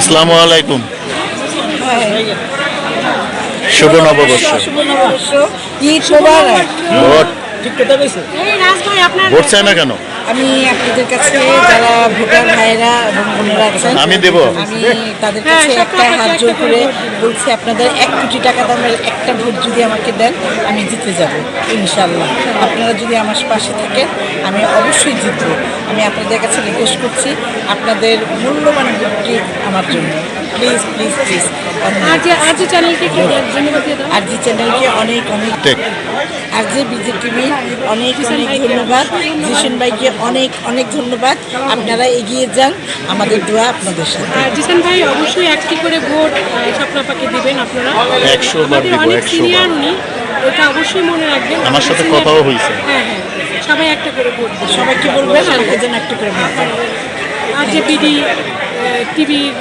আসসালামু আলাইকুম। শুভ নববর্ষ। ঈদ মোবারক। ভোট আপনার ভোট চায় না কেন? আমি আপনাদের কাছে যারা ভোটার ভাইয়েরা এবং বোনেরা আছেন, আমি দেব। আমি তাদের কাছে একটা হাত জোর করে বলছি, আপনাদের 1 কোটি টাকা দামের একটা ভোট যদি আমাকে দেন, আমি জিতে যাব ইনশাল্লাহ। আপনারা যদি আমার পাশে থাকেন, আমি অবশ্যই জিতব। আমি আপনাদের কাছে রিকোয়েস্ট করছি, আপনাদের মূল্যবান ভোটটি আমার জন্য প্লিজ প্লিজ প্লিজ। আর যে চ্যানেলকে ধন্যবাদ দিয়ে দাও। আর জি চ্যানেলকে অনেক অনেক, ঠিক। আর যে বিজেপি অনেক অনেক ধন্যবাদ, জিশন ভাইকে অনেক অনেক ধন্যবাদ। আপনারা এগিয়ে যান, আমাদের দোয়া আপনাদের সাথে। আর জিসান ভাই অবশ্যই একটি করে ভোট স্বপ্নাপাকে দিবেন আপনারা। 100 বার দিব, অনেক 100 সিনিয়র বার। উনি, এটা অবশ্যই মনে রাখবেন। আমার সাথে senior- কথাও হয়েছে। হ্যাঁ হ্যাঁ, সবাই একটা করে ভোট দেবেন। সবাইকে বলবেন আমাকে যেন একটা করে ভোট দেন। আর যে বিডি টিভির